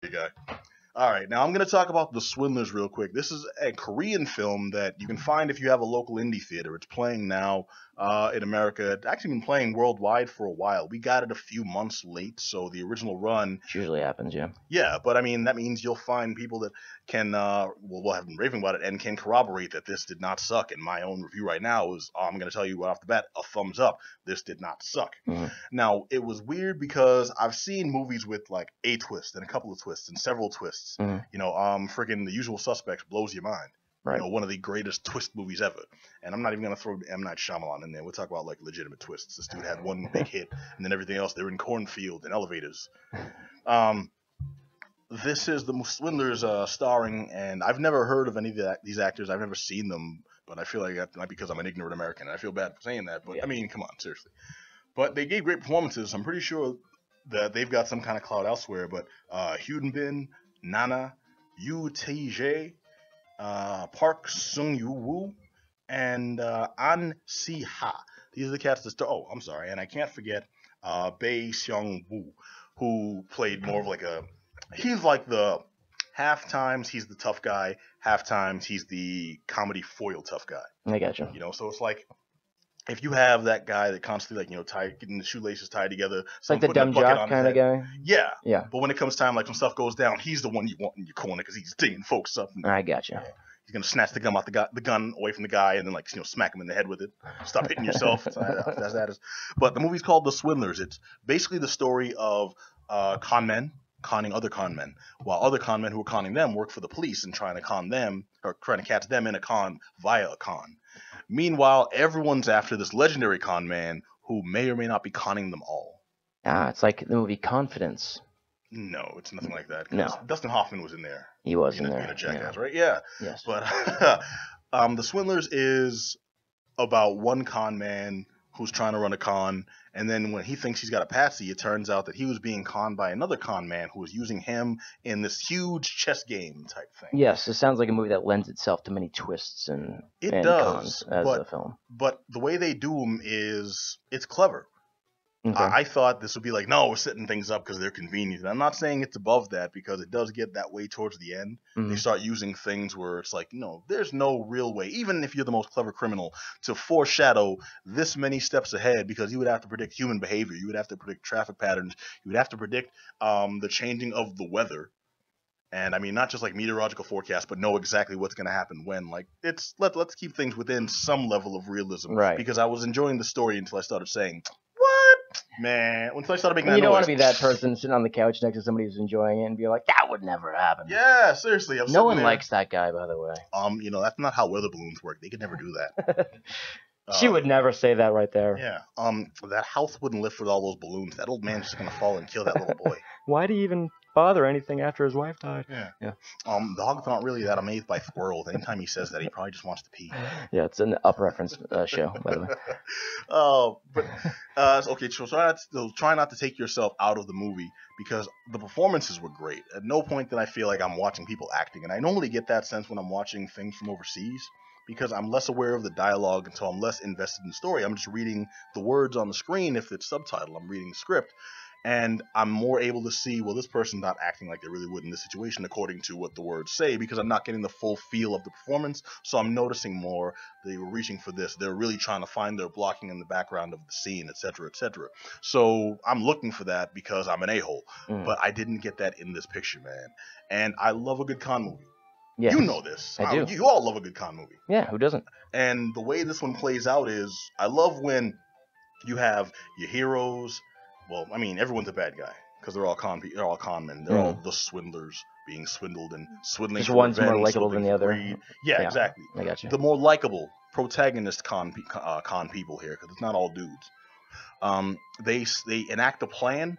guy. All right, now I'm going to talk about The Swindlers real quick. This is a Korean film that you can find if you have a local indie theater. It's playing now in America. It's actually been playing worldwide for a while. We got it a few months late, so the original run. Which usually happens, yeah. Yeah, but I mean, that means you'll find people that can, will have been raving about it and can corroborate that this did not suck. And my own review right now is, I'm going to tell you right off the bat, a thumbs up. This did not suck. Mm-hmm. Now, it was weird because I've seen movies with like a twist and a couple of twists and several twists. Mm-hmm. You know, freaking The Usual Suspects blows your mind. Right. You know, one of the greatest twist movies ever. And I'm not even going to throw M. Night Shyamalan in there. We'll talk about like legitimate twists. This dude had one big hit and then everything else, they were in cornfield and elevators. This is the Swindlers starring, and I've never heard of any of these actors. I've never seen them, but I feel like that might be because I'm an ignorant American. I feel bad for saying that, but yeah. I mean, come on, seriously. But they gave great performances. I'm pretty sure that they've got some kind of clout elsewhere, but Hyun Bin, Nana, Yoo Tae-jae, Park Sung-woo, and An Si-ha. These are the cats that star. Oh, I'm sorry, and I can't forget Bae Seong-woo, who played more of like a... He's like the... Half times he's the tough guy, half times he's the comedy foil tough guy. I gotcha. You know, so it's like... If you have that guy that constantly, like, you know, getting the shoelaces tied together. Like the dumb jock kind of guy? Yeah. Yeah. But when it comes time, like, when stuff goes down, he's the one you want in your corner because he's dinging folks up. I gotcha. He's going to snatch the gun away from the guy and then, like, you know, smack him in the head with it. Stop hitting yourself. That is. But the movie's called The Swindlers. It's basically the story of con men conning other con men, while other con men who are conning them work for the police and trying to con them, or trying to catch them in a con via a con. Meanwhile, everyone's after this legendary con man who may or may not be conning them all. Ah, it's like the movie Confidence. No, it's nothing like that. No. Dustin Hoffman was in there. He was in there. Being a jackass, right? Yeah. Yes. But The Swindlers is about one con man who's trying to run a con, and then when he thinks he's got a patsy, it turns out that he was being conned by another con man who was using him in this huge chess game type thing. Yes, it sounds like a movie that lends itself to many twists and cons as a film. But the way they do them is, it's clever. Okay. I thought this would be like, no, we're setting things up because they're convenient. And I'm not saying it's above that because it does get that way towards the end. Mm-hmm. They start using things where it's like, no, there's no real way, even if you're the most clever criminal, to foreshadow this many steps ahead, because you would have to predict human behavior. You would have to predict traffic patterns. You would have to predict the changing of the weather. And I mean, not just like meteorological forecasts, but know exactly what's going to happen when. Like, let's keep things within some level of realism. Right. Because I was enjoying the story until I started saying, man, once I started making that noise. You don't want to be that person sitting on the couch next to somebody who's enjoying it and be like, that would never happen. Yeah, seriously. No one likes that guy, by the way. You know, that's not how weather balloons work. They could never do that. She would never say that right there. Yeah. That house wouldn't lift with all those balloons. That old man's just gonna fall and kill that little boy. Why do you even bother anything after his wife died? Yeah. Dogs aren't really that amazed by squirrels. Anytime he says that, he probably just wants to pee. Yeah, it's an up reference show, by the way. Okay, so try not to take yourself out of the movie because the performances were great. At no point did I feel like I'm watching people acting, and I normally get that sense when I'm watching things from overseas because I'm less aware of the dialogue until I'm less invested in the story. I'm just reading the words on the screen if it's subtitled. I'm reading the script. And I'm more able to see, well, this person's not acting like they really would in this situation according to what the words say because I'm not getting the full feel of the performance. So I'm noticing more they were reaching for this. They're really trying to find their blocking in the background of the scene, et cetera, et cetera. So I'm looking for that because I'm an a-hole. But I didn't get that in this picture, man. And I love a good con movie. Yes, you know this. I do. You all love a good con movie. Yeah, who doesn't? And the way this one plays out is I love when you have your heroes. Well, I mean, everyone's a bad guy because they're all con men. They're all the swindlers being swindled and swindling. Just for one's revenge, more likable than the other. Yeah, exactly. I got you. The more likable protagonist con people here because it's not all dudes. They enact a plan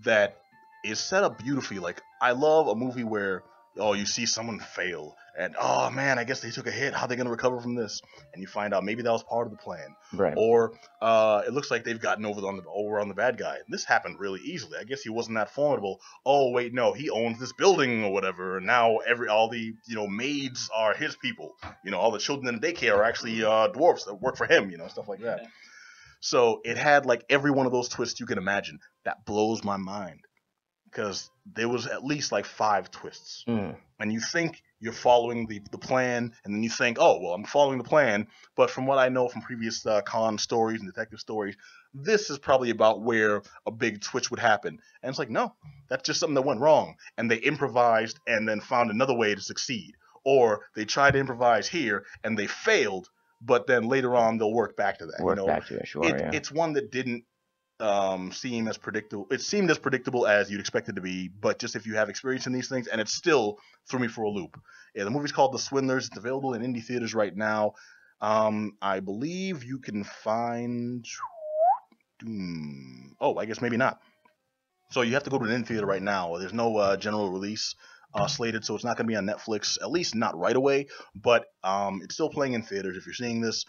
that is set up beautifully. Like I love a movie where you see someone fail and oh man, I guess they took a hit. How are they going to recover from this? And you find out maybe that was part of the plan. Right. Or it looks like they've gotten over on the bad guy. This happened really easily. I guess he wasn't that formidable. Oh wait, no, he owns this building or whatever. And now all the maids are his people. All the children in the daycare are actually dwarfs that work for him. Stuff like that. So it had like every one of those twists you can imagine. That blows my mind. because there was at least like 5 twists. And you think you're following the plan, and then you think, oh, well, I'm following the plan, but from what I know from previous con stories and detective stories, this is probably about where a big twist would happen. And it's like, no, that's just something that went wrong, and they improvised and then found another way to succeed. Or they tried to improvise here, and they failed, but then later on they'll work back to that. Back to it, sure, yeah. It's one that didn't seem as predictable. It seemed as predictable as you'd expect it to be, but just if you have experience in these things, and it still threw me for a loop. Yeah, the movie's called The Swindlers. It's available in indie theaters right now. I believe you can find. I guess maybe not. So you have to go to an indie theater right now. There's no general release slated, so it's not going to be on Netflix, at least not right away. But it's still playing in theaters. If you're seeing this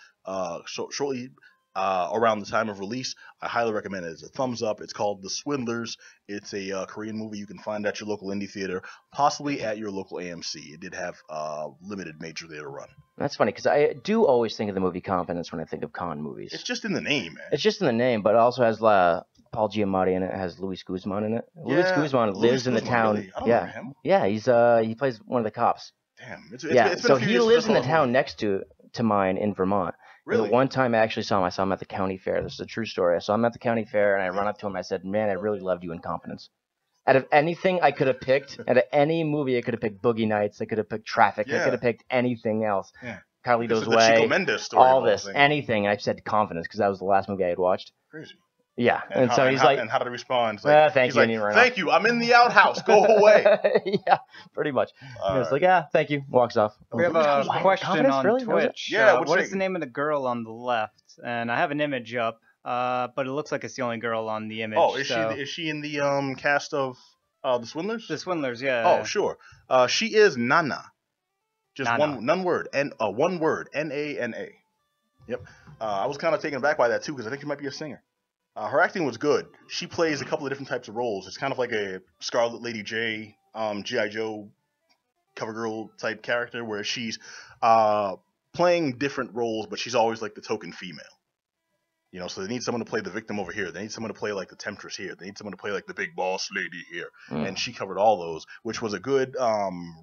shortly around the time of release, I highly recommend it. It's a thumbs up. It's called The Swindlers. It's a Korean movie you can find at your local indie theater, possibly at your local AMC. It did have limited major theater run. That's funny, because I do always think of the movie Confidence when I think of con movies. It's just in the name, man. It's just in the name, but it also has Paul Giamatti in it. It has Luis Guzman in it. Yeah, Luis Guzman lives in the town. Really? I don't remember him. Yeah, he plays one of the cops. Damn. It's so he lives in the town next to mine in Vermont. Really? And the one time I actually saw him at the county fair. This is a true story. I saw him at the county fair, and I run up to him. I said, man, I really loved you in Confidence. Out of anything I could have picked, out of any movie, I could have picked Boogie Nights. I could have picked Traffic. I could have picked anything else. Yeah. Carlito's Way. Chico Mendes story. All this. Anything. I said Confidence because that was the last movie I had watched. Crazy. Yeah. And so he's like... And how did he respond? He's like, thank you. Like, thank you. I'm in the outhouse. Go away. Yeah, pretty much. He was like, yeah, thank you. Walks off. We have a question on Twitch. Yeah, what is the name of the girl on the left? And I have an image up, but it looks like it's the only girl on the image. Oh, is she in the cast of The Swindlers? The Swindlers, yeah. Oh, sure. She is Nana. Just Nana. one word. One word. Nana. Yep. I was kind of taken aback by that, too, because I think she might be a singer. Her acting was good. She plays a couple of different types of roles. It's kind of like a Scarlet Lady J, G.I. Joe cover girl type character, where she's playing different roles, but she's always like the token female. So they need someone to play the victim over here. They need someone to play like the temptress here. They need someone to play like the big boss lady here. And she covered all those, which was a good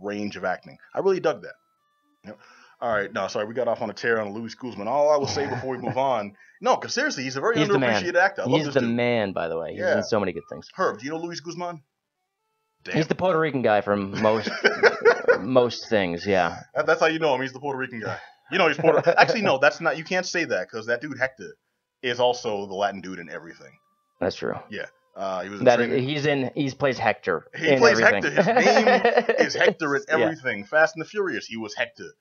range of acting. I really dug that. All right, no, sorry, we got off on a tear on Luis Guzman. All I will say before we move on, no, because seriously, he's a very underappreciated actor. He's the man, by the way. He's in so many good things. Herb, do you know Luis Guzman? Damn. He's the Puerto Rican guy from most things, yeah. That's how you know him. He's the Puerto Rican guy. He's Puerto Rican. Actually, no, that's not. You can't say that, because that dude Hector is also the Latin dude in everything. That's true. Yeah. He was he plays Hector. He plays everything. Hector. His name is Hector in everything. Yeah. Fast and the Furious, he was Hector.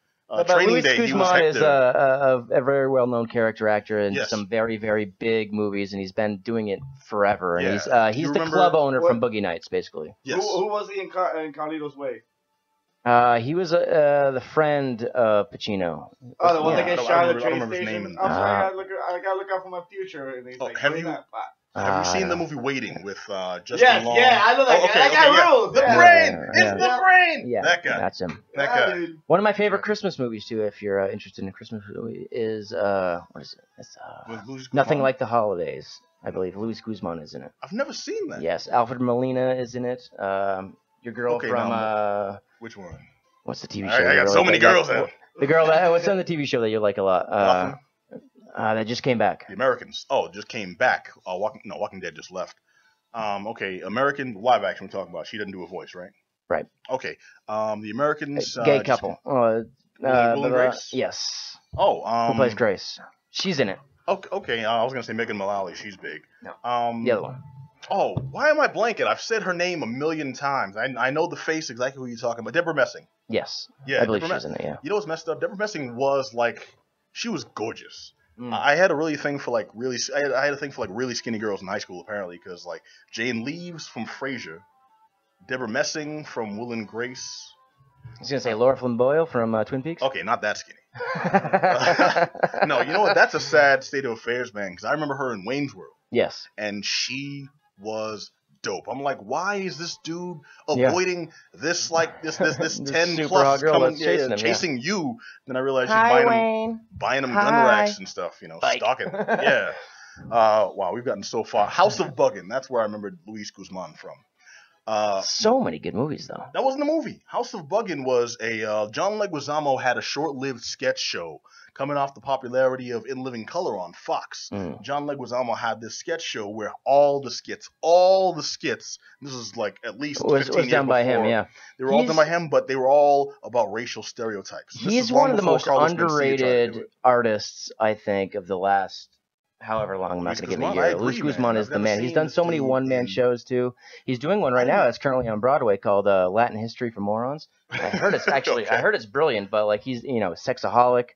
Training Luis Day, Guzman he was Hector. Is a very well-known character actor in some very, very big movies, and he's been doing it forever. And he's the club owner from Boogie Nights, basically. Yes. Who was he in Carlito's Way? He was the friend of Pacino. Oh, the one that gets shot at the train station? I'm sorry, I gotta look out for my future. And he's have you seen the movie Waiting with Justin Long? Yeah, I know that guy. That guy rules. The brain! It's the brain! Yeah, that guy. That's him. That guy. Dude. One of my favorite Christmas movies, too, if you're interested in Christmas movie, is, what is it? It's Nothing Like the Holidays, I believe. Luis Guzman is in it. I've never seen that. Yes, Alfred Molina is in it. Your girl from... which one? What's the TV show? I got so many girls in it. The girl what's on the TV show that you like a lot? That just came back. The Americans. Oh, just came back. Walking Dead just left. Okay, American live action we're talking about. She doesn't do a voice, right? Right. Okay. The Americans. Gay couple. Will and Grace? Yes. Oh. Who plays Grace? She's in it. Okay. I was gonna say Megan Mullally. She's big. No. The other one. Oh, why am I blanking? I've said her name a million times. I know the face exactly who you're talking about. Deborah Messing. Yes. Yeah. I believe she's in it. Yeah. You know what's messed up? Deborah Messing was she was gorgeous. I had a thing for really skinny girls in high school, apparently, because Jane Leaves from Frasier, Deborah Messing from Will and Grace. I was gonna say Laura Flynn Boyle from Twin Peaks. Okay, not that skinny. No, you know what? That's a sad state of affairs, man. Because I remember her in Wayne's World. Yes. And she was dope. I'm like, why is this dude avoiding this 10 plus coming chasing you? Then I realized she's buying him gun racks and stuff, stalking. Yeah. Wow, we've gotten so far. House of Buggin', that's where I remember Luis Guzman from. So many good movies though. That wasn't a movie. House of Buggin' was a John Leguizamo had a short-lived sketch show coming off the popularity of In Living Color on Fox. John Leguizamo had this sketch show where all the skits, this is like at least 15 was years done by before, him, yeah. They were all done by him, but they were all about racial stereotypes. He's one of the most underrated artists, I think, of the last however long. I'm not going to give it a year. Luis Guzman is the man. He's done so many one-man shows too. He's doing one right now that's currently on Broadway called Latin History for Morons. I heard it's actually, I heard it's brilliant, but like he's, Sexaholic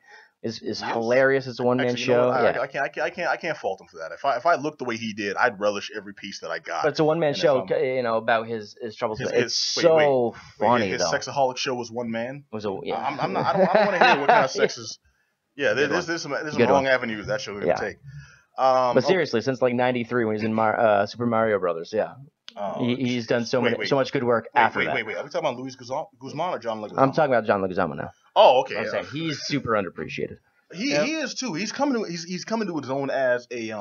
is hilarious. It's a one-man show. I can't fault him for that. If I looked the way he did, I'd relish every piece that I got. But it's a one-man show, about his troubles. It's so funny his though. Sexaholic show was one man. I don't want to hear what kind of sex is. Yeah, there's some wrong avenues that show gonna take. But seriously, since like '93 when he's in Super Mario Brothers, he's done so much good work after that. Are we talking about Luis Guzman or John Leguizamo? I'm talking about John Leguizamo now. Oh, okay. I'm saying he's super underappreciated. He is too. He's coming to his own as a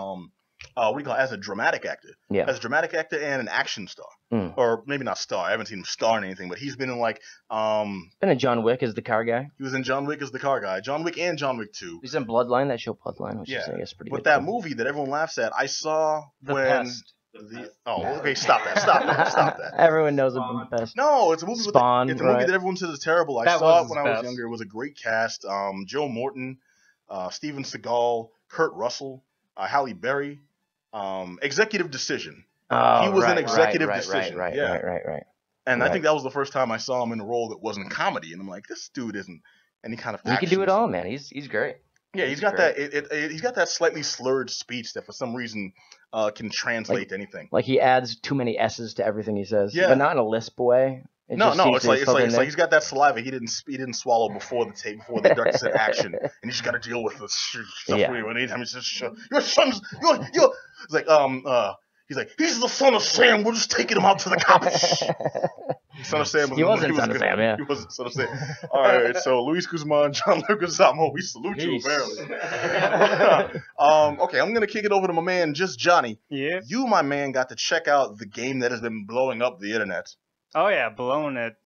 as a dramatic actor. Yeah. As a dramatic actor and an action star. Or maybe not star. I haven't seen him star in anything, but he's been in like been in John Wick as the car guy. He was in John Wick as the car guy. John Wick and John Wick 2. He's in Bloodline, that show Bloodline, which is I guess pretty good. But that movie that everyone laughs at, I saw The when Pest. okay, stop that. Everyone knows him from the Pest. No, it's a movie Spawn, it's a movie that everyone says is terrible. I That saw was it when his I was best. younger. It was a great cast. Joe Morton, Steven Seagal, Kurt Russell, Halle Berry. Executive Decision. Oh, he was right, in Executive right, Decision. Right. And I think that was the first time I saw him in a role that wasn't comedy. And I'm like, this dude isn't any kind of He can do it all, man. He's great. Yeah, he's got that slightly slurred speech that for some reason can translate to anything. Like he adds too many S's to everything he says, Yeah. but not in a lisp way. It's like he's got that saliva he didn't swallow before the director said action, and he's just got to deal with the stuff. Anytime he says, "Your son's you're," it's like he's like, he's the son of Sam. We're just taking him out to the cops. Son of Sam. He wasn't Son of Sam, yeah. He wasn't Son of Sam. All right, so Luis Guzman, John Leguizamo, we salute you, apparently. Okay, I'm going to kick it over to my man, Just Johnny. Yeah. You, my man, got to check out the game that has been blowing up the internet. Oh yeah, blowing it